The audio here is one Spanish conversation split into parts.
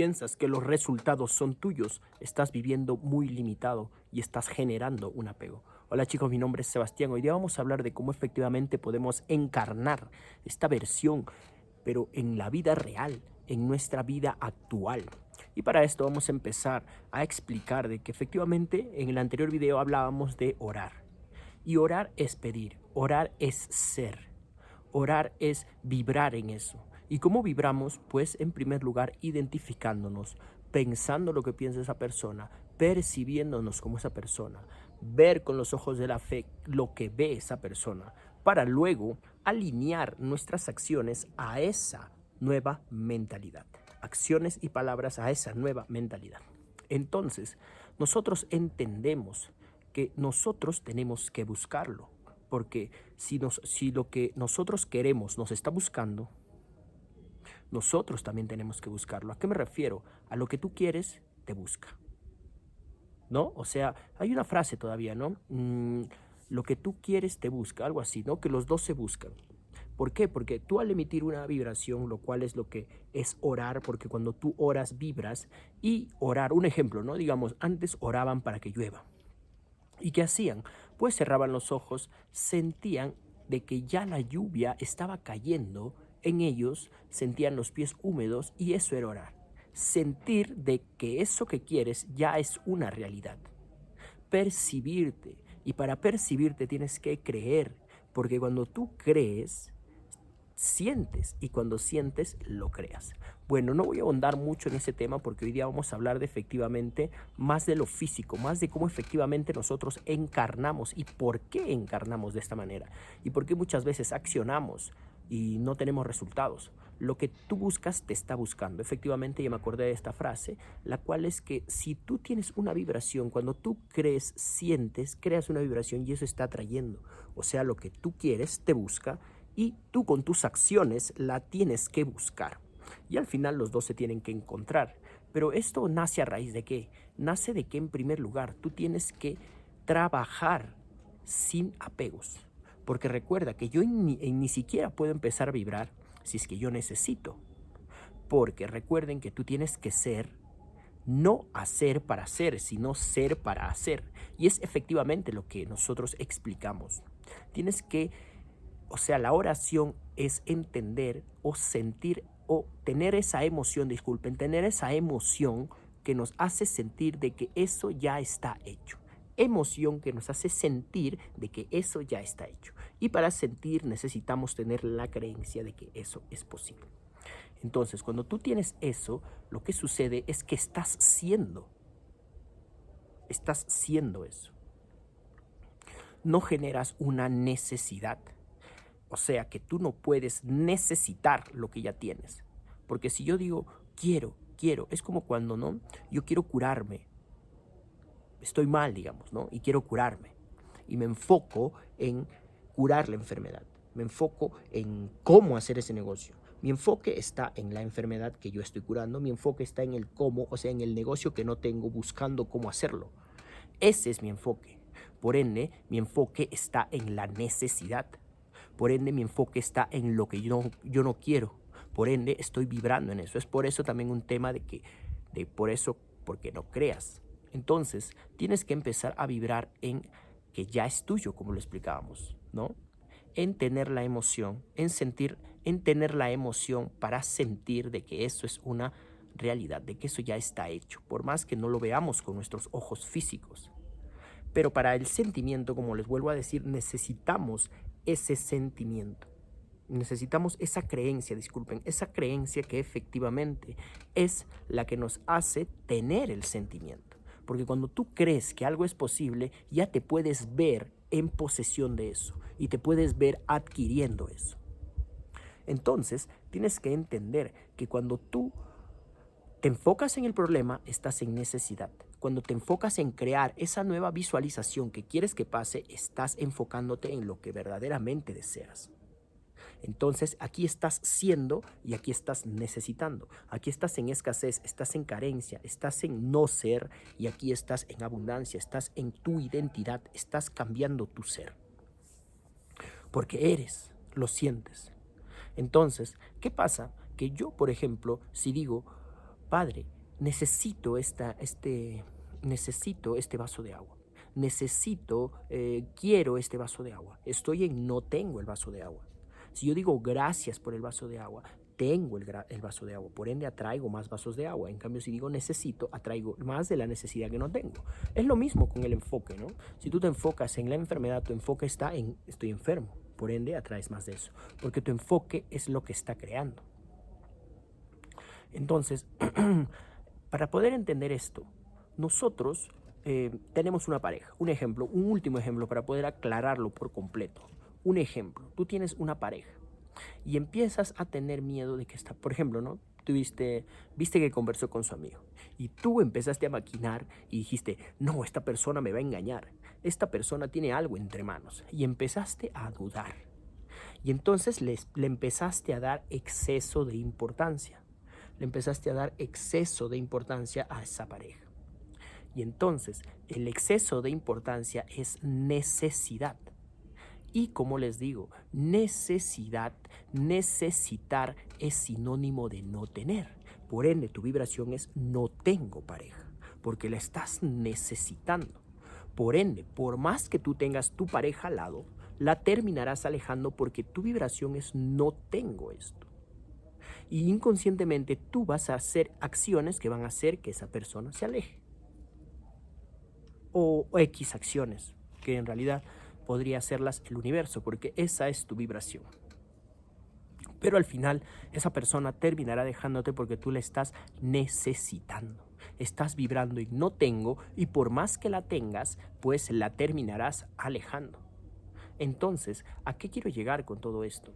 Piensas que los resultados son tuyos, estás viviendo muy limitado y estás generando un apego. Hola chicos, mi nombre es Sebastián. Hoy día vamos a hablar de cómo efectivamente podemos encarnar esta versión, pero en la vida real, en nuestra vida actual. Y para esto vamos a empezar a explicar de que efectivamente en el anterior video hablábamos de orar. Y orar es pedir, orar es ser. Orar es vibrar en eso. ¿Y cómo vibramos? Pues en primer lugar identificándonos, pensando lo que piensa esa persona, percibiéndonos como esa persona, ver con los ojos de la fe lo que ve esa persona, para luego alinear nuestras acciones a esa nueva mentalidad. Acciones y palabras a esa nueva mentalidad. Entonces, nosotros entendemos que nosotros tenemos que buscarlo. Porque si lo que nosotros queremos nos está buscando, nosotros también tenemos que buscarlo. ¿A qué me refiero? A lo que tú quieres, te busca. ¿No? O sea, hay una frase todavía, ¿no? Lo que tú quieres, te busca. Algo así, ¿no? Que los dos se buscan. ¿Por qué? Porque tú al emitir una vibración, lo cual es lo que es orar, porque cuando tú oras, vibras. Y orar, un ejemplo, ¿no? Digamos, antes oraban para que llueva. ¿Y qué hacían? Pues cerraban los ojos, sentían de que ya la lluvia estaba cayendo en ellos, sentían los pies húmedos y eso era orar. Sentir de que eso que quieres ya es una realidad. Percibirte. Y para percibirte tienes que creer, porque cuando tú crees, sientes y cuando sientes lo creas. Bueno, no voy a ahondar mucho en ese tema porque hoy día vamos a hablar de efectivamente más de lo físico, más de cómo efectivamente nosotros encarnamos y por qué encarnamos de esta manera y por qué muchas veces accionamos y no tenemos resultados. Lo que tú buscas te está buscando. Efectivamente, ya me acordé de esta frase, la cual es que si tú tienes una vibración, cuando tú crees, sientes, creas una vibración y eso está atrayendo. O sea, lo que tú quieres te busca y tú con tus acciones la tienes que buscar. Y al final los dos se tienen que encontrar. Pero esto nace a raíz de qué? Nace de que en primer lugar tú tienes que trabajar sin apegos. Porque recuerda que yo ni siquiera puedo empezar a vibrar si es que yo necesito. Porque recuerden que tú tienes que ser, no hacer para ser, sino ser para hacer. Y es efectivamente lo que nosotros explicamos. Tienes que, o sea, la oración es entender o sentir o tener esa emoción, disculpen, tener esa emoción que nos hace sentir de que eso ya está hecho. Emoción que nos hace sentir de que eso ya está hecho. Y para sentir necesitamos tener la creencia de que eso es posible. Entonces, cuando tú tienes eso, lo que sucede es que estás siendo eso. No generas una necesidad. O sea que tú no puedes necesitar lo que ya tienes. Porque si yo digo, quiero, es como cuando, ¿no? Yo quiero curarme. Estoy mal, digamos, ¿no? Y quiero curarme. Y me enfoco en curar la enfermedad. Me enfoco en cómo hacer ese negocio. Mi enfoque está en la enfermedad que yo estoy curando. Mi enfoque está en el cómo, o sea, en el negocio que no tengo, buscando cómo hacerlo. Ese es mi enfoque. Por ende, mi enfoque está en la necesidad. Por ende, mi enfoque está en lo que yo no quiero. Por ende, estoy vibrando en eso. Es por eso también un tema porque no creas. Entonces, tienes que empezar a vibrar en que ya es tuyo, como lo explicábamos, ¿no? En tener la emoción, en tener la emoción para sentir de que eso es una realidad, de que eso ya está hecho, por más que no lo veamos con nuestros ojos físicos. Pero para el sentimiento, como les vuelvo a decir, necesitamos ese sentimiento. Necesitamos esa creencia, disculpen, esa creencia que efectivamente es la que nos hace tener el sentimiento. Porque cuando tú crees que algo es posible, ya te puedes ver en posesión de eso y te puedes ver adquiriendo eso. Entonces, tienes que entender que cuando tú te enfocas en el problema, estás en necesidad. Cuando te enfocas en crear esa nueva visualización que quieres que pase, estás enfocándote en lo que verdaderamente deseas. Entonces aquí estás siendo y aquí estás necesitando. Aquí estás en escasez, estás en carencia, estás en no ser y aquí estás en abundancia, estás en tu identidad, estás cambiando tu ser. Porque eres, lo sientes. Entonces, ¿qué pasa? Que yo, por ejemplo, si digo, Padre, necesito necesito este vaso de agua. Quiero este vaso de agua. Estoy en no tengo el vaso de agua. Si yo digo gracias por el vaso de agua, tengo el vaso de agua, por ende atraigo más vasos de agua. En cambio, si digo necesito, atraigo más de la necesidad que no tengo. Es lo mismo con el enfoque, ¿no? Si tú te enfocas en la enfermedad, tu enfoque está en estoy enfermo, por ende atraes más de eso, porque tu enfoque es lo que está creando. Entonces, para poder entender esto, nosotros tenemos una pareja. Un ejemplo, un último ejemplo para poder aclararlo por completo. Un ejemplo, tú tienes una pareja y empiezas a tener miedo de que está, por ejemplo, ¿no? Viste que conversó con su amigo y tú empezaste a maquinar y dijiste, no, esta persona me va a engañar, esta persona tiene algo entre manos y empezaste a dudar y entonces le empezaste a dar exceso de importancia, le empezaste a dar exceso de importancia a esa pareja y entonces el exceso de importancia es necesidad. Y como les digo, necesitar es sinónimo de no tener. Por ende, tu vibración es no tengo pareja, porque la estás necesitando. Por ende, por más que tú tengas tu pareja al lado, la terminarás alejando porque tu vibración es no tengo esto. Y inconscientemente tú vas a hacer acciones que van a hacer que esa persona se aleje. O X acciones, que en realidad podría hacerlas el universo, porque esa es tu vibración. Pero al final, esa persona terminará dejándote porque tú la estás necesitando. Estás vibrando en no tengo y por más que la tengas, pues la terminarás alejando. Entonces, ¿a qué quiero llegar con todo esto?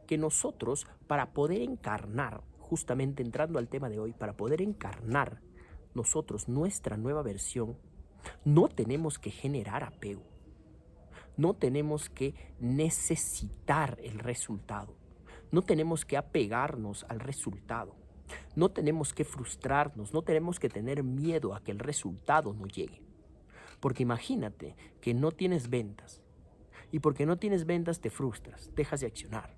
Que nosotros, para poder encarnar, justamente entrando al tema de hoy, para poder encarnar nosotros nuestra nueva versión, no tenemos que generar apego. No tenemos que necesitar el resultado. No tenemos que apegarnos al resultado. No tenemos que frustrarnos. No tenemos que tener miedo a que el resultado no llegue. Porque imagínate que no tienes ventas. Y porque no tienes ventas te frustras, dejas de accionar.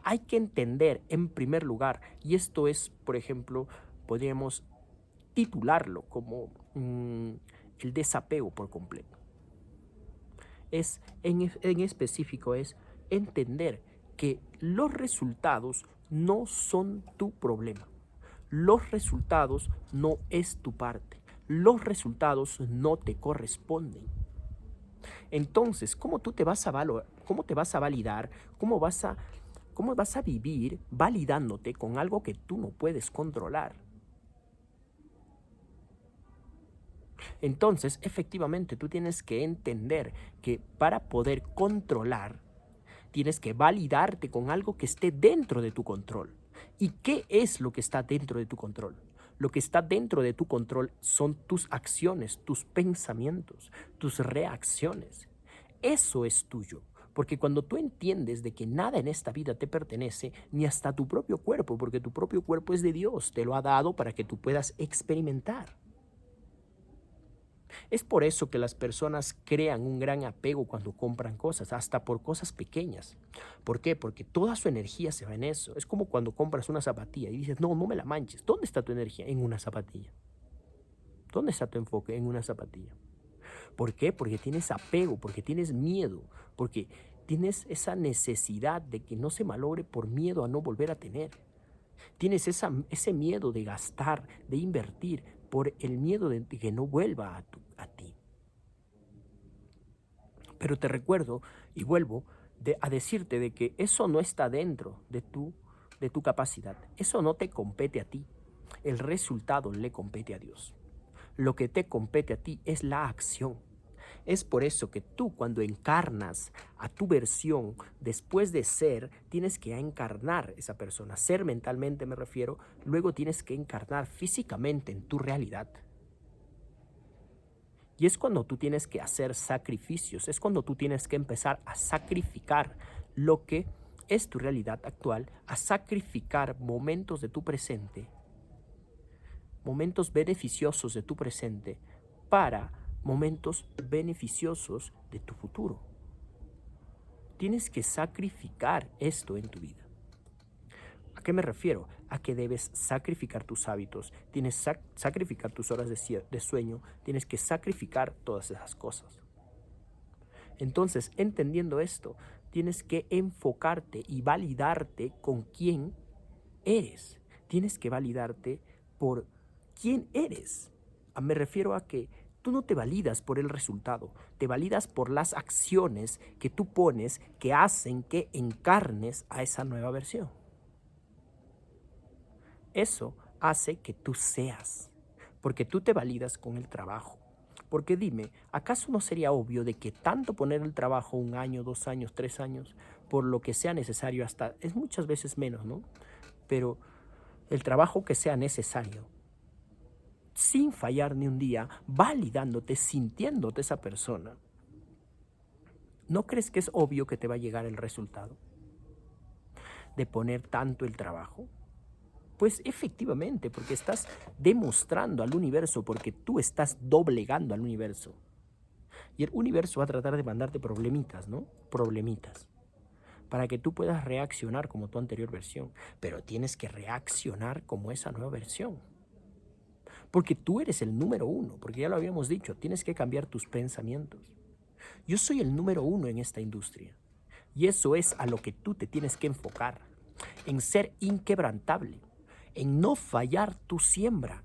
Hay que entender en primer lugar, y esto es, por ejemplo, podríamos titularlo como el desapego por completo. En específico es entender que los resultados no son tu problema. Los resultados no es tu parte. Los resultados no te corresponden. Entonces, ¿cómo tú te vas a valorar? ¿Cómo te vas a validar? ¿Cómo vas a vivir validándote con algo que tú no puedes controlar? Entonces, efectivamente, tú tienes que entender que para poder controlar, tienes que validarte con algo que esté dentro de tu control. ¿Y qué es lo que está dentro de tu control? Lo que está dentro de tu control son tus acciones, tus pensamientos, tus reacciones. Eso es tuyo. Porque cuando tú entiendes de que nada en esta vida te pertenece, ni hasta tu propio cuerpo, porque tu propio cuerpo es de Dios, te lo ha dado para que tú puedas experimentar. Es por eso que las personas crean un gran apego cuando compran cosas, hasta por cosas pequeñas. ¿Por qué? Porque toda su energía se va en eso. Es como cuando compras una zapatilla y dices, no, no me la manches. ¿Dónde está tu energía? En una zapatilla. ¿Dónde está tu enfoque? En una zapatilla. ¿Por qué? Porque tienes apego, porque tienes miedo, porque tienes esa necesidad de que no se malogre por miedo a no volver a tener. Tienes ese miedo de gastar, de invertir, por el miedo de que no vuelva a ti. Pero te recuerdo y vuelvo a decirte de que eso no está dentro de tu capacidad. Eso no te compete a ti. El resultado le compete a Dios. Lo que te compete a ti es la acción. Es por eso que tú cuando encarnas a tu versión, después de ser, tienes que encarnar esa persona. Ser mentalmente me refiero, luego tienes que encarnar físicamente en tu realidad. Y es cuando tú tienes que hacer sacrificios, es cuando tú tienes que empezar a sacrificar lo que es tu realidad actual, a sacrificar momentos de tu presente, momentos beneficiosos de tu presente para momentos beneficiosos de tu futuro. Tienes que sacrificar esto en tu vida. qué me refiero? A que debes sacrificar tus hábitos, tienes que sacrificar tus horas de sueño, tienes que sacrificar todas esas cosas. Entonces, entendiendo esto, tienes que enfocarte y validarte con quién eres. Tienes que validarte por quién eres. Me refiero a que tú no te validas por el resultado, te validas por las acciones que tú pones que hacen que encarnes a esa nueva versión. Eso hace que tú seas, porque tú te validas con el trabajo. Porque dime, ¿acaso no sería obvio de que tanto poner el trabajo 1 año, 2 años, 3 años, por lo que sea necesario, hasta es muchas veces menos, ¿no? Pero el trabajo que sea necesario, sin fallar ni un día, validándote, sintiéndote esa persona, ¿no crees que es obvio que te va a llegar el resultado de poner tanto el trabajo? Pues efectivamente, porque estás demostrando al universo, porque tú estás doblegando al universo. Y el universo va a tratar de mandarte problemitas, ¿no? Problemitas. Para que tú puedas reaccionar como tu anterior versión. Pero tienes que reaccionar como esa nueva versión. Porque tú eres el número 1, porque ya lo habíamos dicho, tienes que cambiar tus pensamientos. Yo soy el número 1 en esta industria. Y eso es a lo que tú te tienes que enfocar. En ser inquebrantable. En no fallar tu siembra.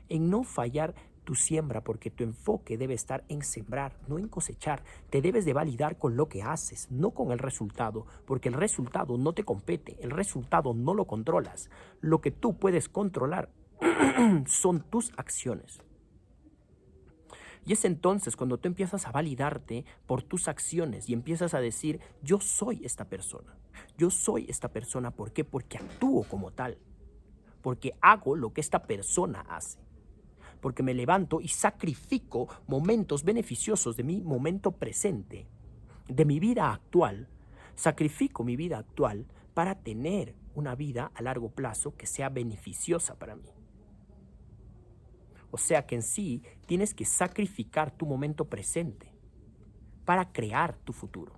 En no fallar tu siembra, porque tu enfoque debe estar en sembrar, no en cosechar. Te debes de validar con lo que haces, no con el resultado, porque el resultado no te compete, el resultado no lo controlas. Lo que tú puedes controlar son tus acciones. Y es entonces cuando tú empiezas a validarte por tus acciones y empiezas a decir, yo soy esta persona. Yo soy esta persona, ¿por qué? Porque actúo como tal. Porque hago lo que esta persona hace. Porque me levanto y sacrifico momentos beneficiosos de mi momento presente, de mi vida actual. Sacrifico mi vida actual para tener una vida a largo plazo que sea beneficiosa para mí. O sea que en sí tienes que sacrificar tu momento presente para crear tu futuro.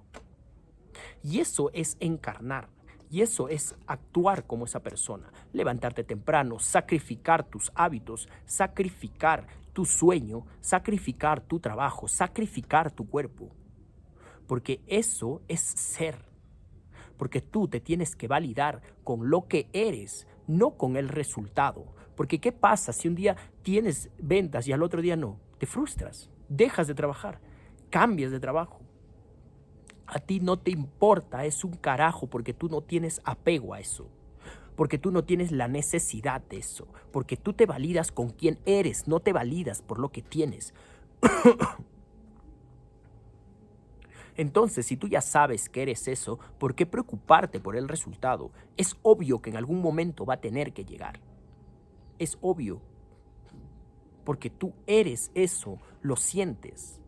Y eso es encarnar. Y eso es actuar como esa persona. Levantarte temprano, sacrificar tus hábitos, sacrificar tu sueño, sacrificar tu trabajo, sacrificar tu cuerpo. Porque eso es ser. Porque tú te tienes que validar con lo que eres, no con el resultado. Porque ¿qué pasa si un día tienes ventas y al otro día no? Te frustras, dejas de trabajar, cambias de trabajo. A ti no te importa, es un carajo, porque tú no tienes apego a eso. Porque tú no tienes la necesidad de eso. Porque tú te validas con quién eres, no te validas por lo que tienes. Entonces, si tú ya sabes que eres eso, ¿por qué preocuparte por el resultado? Es obvio que en algún momento va a tener que llegar. Es obvio. Porque tú eres eso, lo sientes.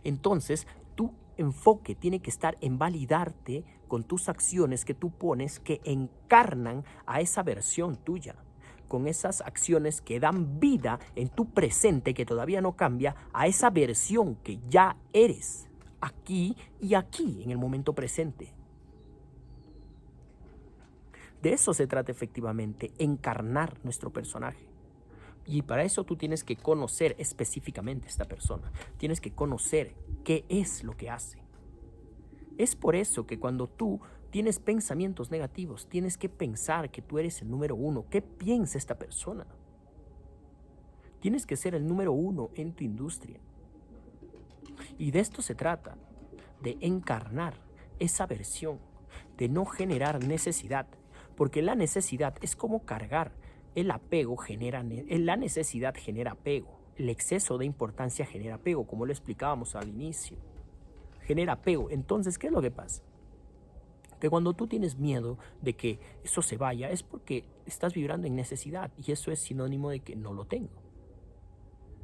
Entonces, tu enfoque tiene que estar en validarte con tus acciones que tú pones que encarnan a esa versión tuya. Con esas acciones que dan vida en tu presente que todavía no cambia a esa versión que ya eres. Aquí y aquí, en el momento presente. De eso se trata efectivamente, encarnar nuestro personaje. Y para eso tú tienes que conocer específicamente a esta persona. Tienes que conocer qué es lo que hace. Es por eso que cuando tú tienes pensamientos negativos, tienes que pensar que tú eres el número 1. ¿Qué piensa esta persona? Tienes que ser el número 1 en tu industria. Y de esto se trata, de encarnar esa versión, de no generar necesidad, porque la necesidad es como cargar. El apego la necesidad genera apego, el exceso de importancia genera apego, como lo explicábamos al inicio, genera apego. Entonces, ¿qué es lo que pasa? Que cuando tú tienes miedo de que eso se vaya, es porque estás vibrando en necesidad, y eso es sinónimo de que no lo tengo.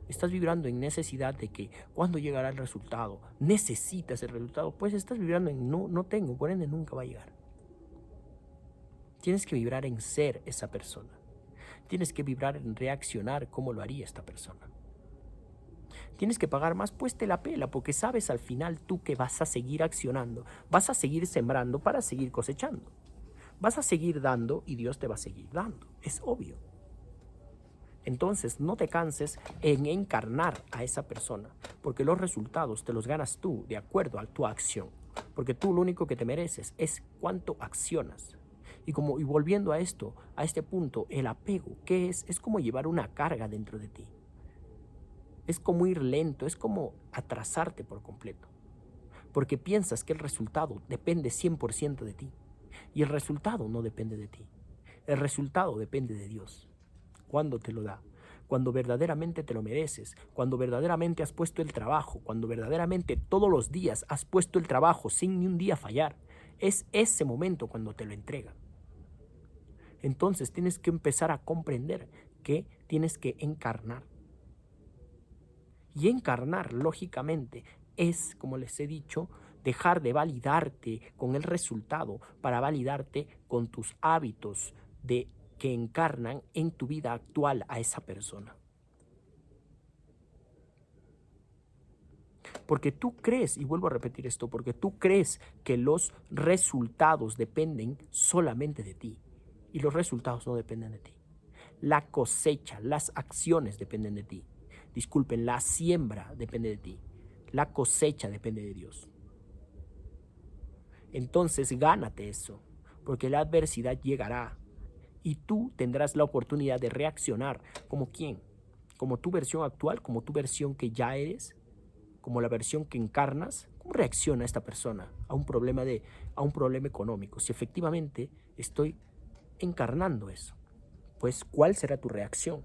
Estás vibrando en necesidad de que cuando llegará el resultado, necesitas el resultado, pues estás vibrando en no tengo, por ende nunca va a llegar. Tienes que vibrar en ser esa persona. Tienes que vibrar en reaccionar como lo haría esta persona. Tienes que pagar más, pues te la pela, porque sabes al final tú que vas a seguir accionando, vas a seguir sembrando para seguir cosechando. Vas a seguir dando y Dios te va a seguir dando. Es obvio. Entonces, no te canses en encarnar a esa persona, porque los resultados te los ganas tú de acuerdo a tu acción. Porque tú lo único que te mereces es cuánto accionas. Y volviendo a esto, a este punto, el apego, ¿qué es? Es como llevar una carga dentro de ti. Es como ir lento, es como atrasarte por completo. Porque piensas que el resultado depende 100% de ti. Y el resultado no depende de ti. El resultado depende de Dios. ¿Cuándo te lo da? Cuando verdaderamente te lo mereces, cuando verdaderamente has puesto el trabajo, cuando verdaderamente todos los días has puesto el trabajo sin ni un día fallar. Es ese momento cuando te lo entrega. Entonces tienes que empezar a comprender que tienes que encarnar. Y encarnar, lógicamente, es, como les he dicho, dejar de validarte con el resultado para validarte con tus hábitos que encarnan en tu vida actual a esa persona. Porque tú crees, y vuelvo a repetir esto, porque tú crees que los resultados dependen solamente de ti. Y los resultados no dependen de ti. La cosecha, las acciones dependen de ti. Disculpen, la siembra depende de ti. La cosecha depende de Dios. Entonces gánate eso, porque la adversidad llegará y tú tendrás la oportunidad de reaccionar. ¿Como quién? Como tu versión actual, como tu versión que ya eres, como la versión que encarnas. ¿Cómo reacciona esta persona a un problema económico? Si efectivamente estoy encarnando eso, pues ¿cuál será tu reacción?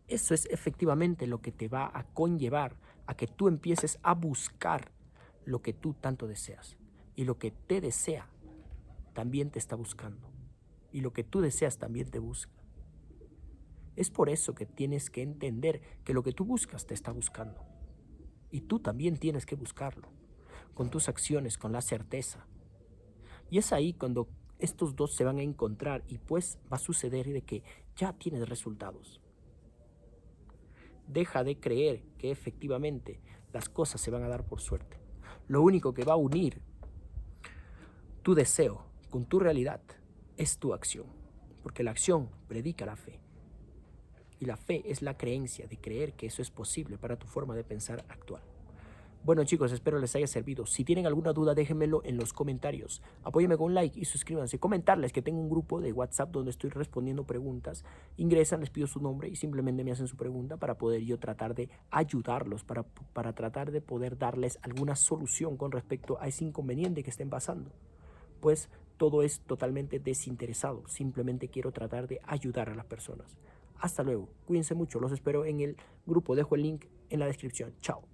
Eso es efectivamente lo que te va a conllevar a que tú empieces a buscar lo que tú tanto deseas. Y lo que te desea también te está buscando. Y lo que tú deseas también te busca. Es por eso que tienes que entender que lo que tú buscas te está buscando. Y tú también tienes que buscarlo. Con tus acciones, con la certeza. Y es ahí cuando estos dos se van a encontrar y pues va a suceder de que ya tienes resultados. Deja de creer que efectivamente las cosas se van a dar por suerte. Lo único que va a unir tu deseo con tu realidad es tu acción, porque la acción predica la fe. Y la fe es la creencia de creer que eso es posible para tu forma de pensar actual. Bueno chicos, espero les haya servido. Si tienen alguna duda, déjenmelo en los comentarios. Apóyenme con un like y suscríbanse. Comentarles que tengo un grupo de WhatsApp donde estoy respondiendo preguntas. Ingresan, les pido su nombre y simplemente me hacen su pregunta para poder yo tratar de ayudarlos, para tratar de poder darles alguna solución con respecto a ese inconveniente que estén pasando. Pues todo es totalmente desinteresado. Simplemente quiero tratar de ayudar a las personas. Hasta luego. Cuídense mucho. Los espero en el grupo. Dejo el link en la descripción. Chao.